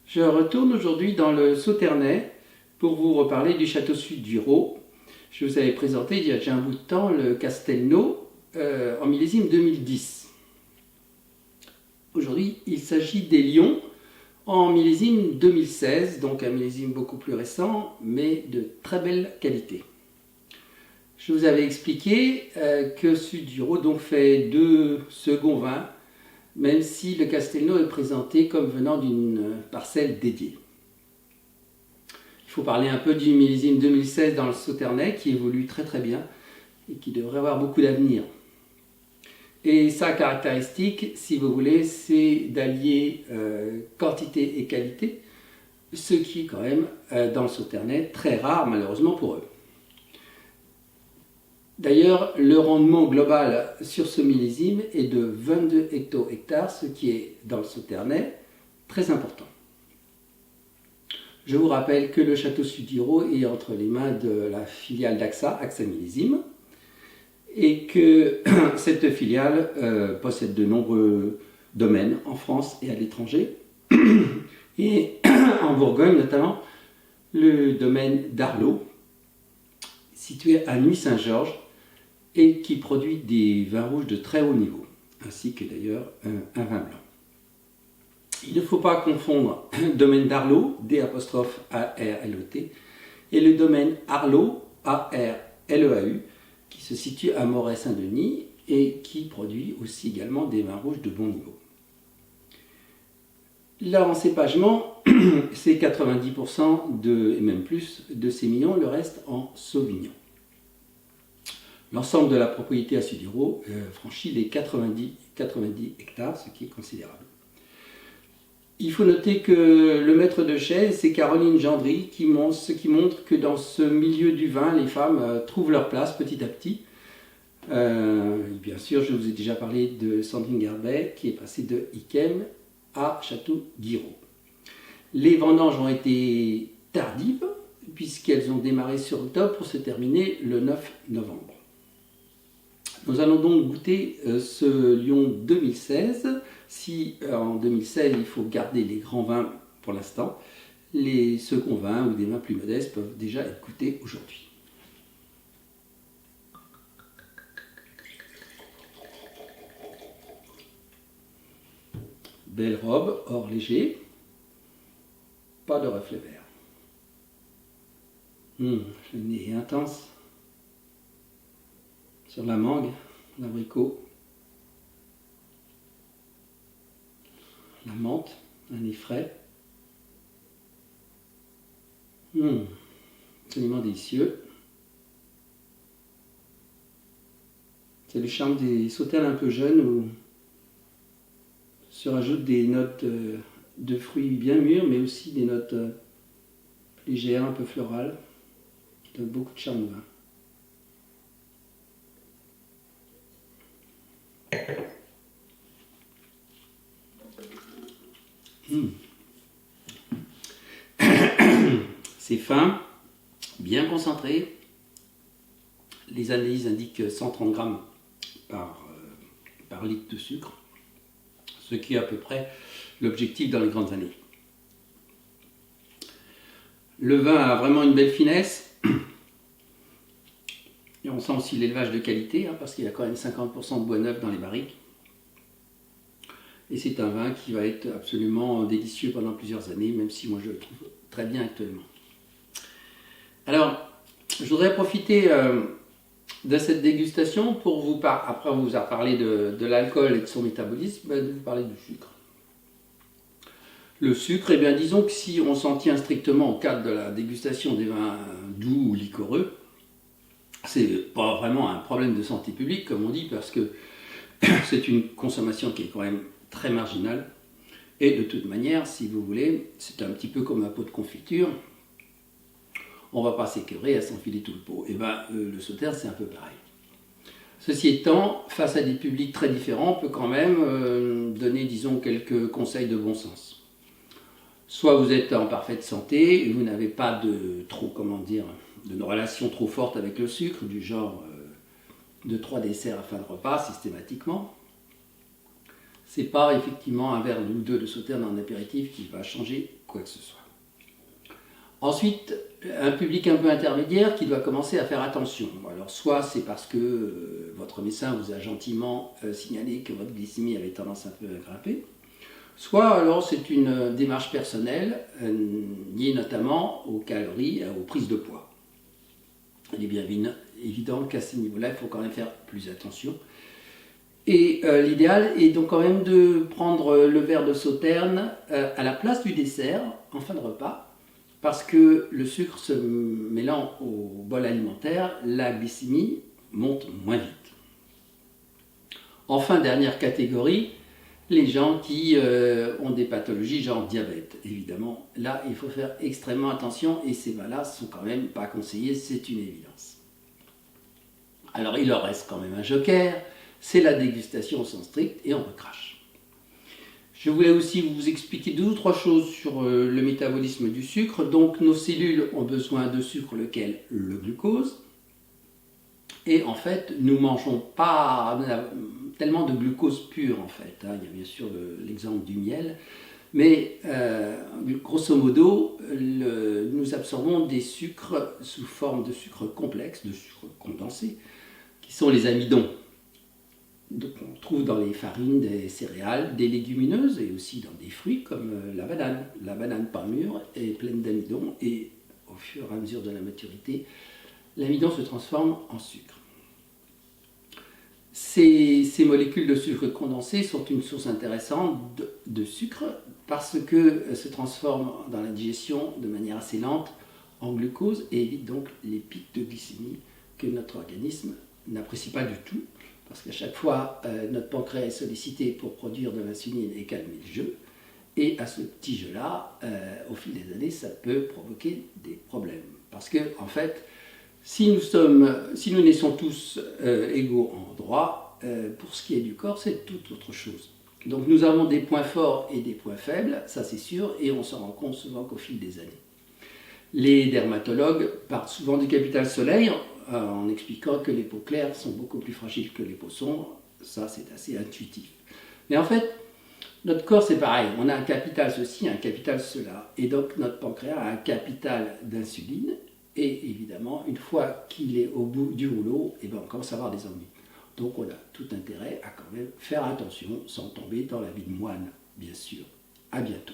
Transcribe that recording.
Je retourne aujourd'hui dans le Sauternais pour vous reparler du château Sudureau. Je vous avais présenté il y a déjà un bout de temps le Castelnau en millésime 2010. Aujourd'hui, il s'agit des Lions en millésime 2016, donc un millésime beaucoup plus récent, mais de très belle qualité. Je vous avais expliqué que Sudureau donc fait 2 seconds vins, même si le Castelnau est présenté comme venant d'une parcelle dédiée. Il faut parler un peu du millésime 2016 dans le Sauternais qui évolue très bien et qui devrait avoir beaucoup d'avenir. Et sa caractéristique, si vous voulez, c'est d'allier quantité et qualité, ce qui est quand même dans le Sauternais très rare malheureusement pour eux. D'ailleurs, le rendement global sur ce millésime est de 22 hecto-hectares, ce qui est dans le Sauternais très important. Je vous rappelle que le château Sudureau est entre les mains de la filiale d'AXA, AXA Millésime, et que cette filiale possède de nombreux domaines en France et à l'étranger, et en Bourgogne notamment le domaine d'Arlot, situé à Nuits-Saint-Georges, et qui produit des vins rouges de très haut niveau, ainsi que d'ailleurs un vin blanc. Il ne faut pas confondre le domaine d'Arlot, D'-A-R-L-O-T, et le domaine Arlot, A-R-L-E-A-U, qui se situe à Moret-Saint-Denis et qui produit aussi également des vins rouges de bon niveau. Là, en cépagement, c'est 90% et même plus de sémillon, le reste en sauvignon. L'ensemble de la propriété à Sudureau franchit les 90 hectares, ce qui est considérable. Il faut noter que le maître de chai, c'est Caroline Gendry, ce qui montre que dans ce milieu du vin, les femmes trouvent leur place petit à petit. Bien sûr, je vous ai déjà parlé de Sandrine Garbet, qui est passée de Yquem à Château-Guiraud. Les vendanges ont été tardives, puisqu'elles ont démarré sur octobre pour se terminer le 9 novembre. Nous allons donc goûter ce Lion 2016. Si en 2016 il faut garder les grands vins pour l'instant, les seconds vins ou des vins plus modestes peuvent déjà être goûtés aujourd'hui. Belle robe, or léger, pas de reflet vert. Le nez est intense. Sur la mangue, l'abricot, la menthe, un nez frais. Absolument délicieux. C'est le charme des sauternes un peu jeunes où se rajoutent des notes de fruits bien mûrs, mais aussi des notes légères, un peu florales, qui donnent beaucoup de charme au vin. C'est fin, bien concentré. Les analyses indiquent 130 grammes par litre de sucre, ce qui est à peu près l'objectif dans les grandes années. Le vin a vraiment une belle finesse. Et on sent aussi l'élevage de qualité, parce qu'il y a quand même 50% de bois neuf dans les barriques. Et c'est un vin qui va être absolument délicieux pendant plusieurs années, même si moi je le trouve très bien actuellement. Alors, je voudrais profiter de cette dégustation pour vous parler, après on vous a parlé de l'alcool et de son métabolisme, de vous parler du sucre. Le sucre, eh bien disons que si on s'en tient strictement au cadre de la dégustation des vins doux ou liquoreux, c'est pas vraiment un problème de santé publique comme on dit, parce que c'est une consommation qui est quand même très marginale, et de toute manière, si vous voulez, c'est un petit peu comme un pot de confiture, on va pas s'écœurer à s'enfiler tout le pot. Et bien le sauterne c'est un peu pareil. Ceci étant, face à des publics très différents, on peut quand même donner, disons, quelques conseils de bon sens. Soit vous êtes en parfaite santé, et vous n'avez pas de relation trop forte avec le sucre, du genre de 3 desserts à fin de repas systématiquement. C'est pas effectivement un verre ou deux de sauterne en apéritif qui va changer quoi que ce soit. Ensuite, un public un peu intermédiaire qui doit commencer à faire attention. Alors soit c'est parce que votre médecin vous a gentiment signalé que votre glycémie avait tendance un peu à grimper, soit alors c'est une démarche personnelle liée notamment aux calories, aux prises de poids. Il est bien évident qu'à ce niveau-là, il faut quand même faire plus attention. Et l'idéal est donc quand même de prendre le verre de sauterne à la place du dessert en fin de repas, parce que le sucre se mêlant au bol alimentaire, la glycémie monte moins vite. Enfin, dernière catégorie, les gens qui ont des pathologies genre diabète. Évidemment, là, il faut faire extrêmement attention et ces vins-là sont quand même pas conseillés, c'est une évidence. Alors, il leur reste quand même un joker, c'est la dégustation au sens strict et on recrache. Je voulais aussi vous expliquer 2 ou 3 choses sur le métabolisme du sucre. Donc nos cellules ont besoin de sucre, lequel? Le glucose. Et en fait, nous ne mangeons pas tellement de glucose pur en fait. Il y a bien sûr l'exemple du miel. Mais grosso modo, nous absorbons des sucres sous forme de sucre complexe, de sucre condensé, qui sont les amidons. On trouve dans les farines des céréales, des légumineuses et aussi dans des fruits comme la banane. La banane pas mûre est pleine d'amidon et au fur et à mesure de la maturité, l'amidon se transforme en sucre. Ces molécules de sucre condensé sont une source intéressante de sucre parce que se transforment dans la digestion de manière assez lente en glucose et évitent donc les pics de glycémie que notre organisme n'apprécie pas du tout. Parce qu'à chaque fois, notre pancréas est sollicité pour produire de l'insuline et calmer le jeu. Et à ce petit jeu-là, au fil des années, ça peut provoquer des problèmes. Parce que, en fait, si nous naissons tous égaux en droit, pour ce qui est du corps, c'est toute autre chose. Donc nous avons des points forts et des points faibles, ça c'est sûr, et on s'en rend compte souvent qu'au fil des années. Les dermatologues partent souvent du capital soleil, en expliquant que les peaux claires sont beaucoup plus fragiles que les peaux sombres. Ça, c'est assez intuitif. Mais en fait, notre corps, c'est pareil. On a un capital ceci, un capital cela. Et donc, notre pancréas a un capital d'insuline. Et évidemment, une fois qu'il est au bout du rouleau, on commence à avoir des ennuis. Donc, on a tout intérêt à quand même faire attention sans tomber dans la vie de moine, bien sûr. À bientôt.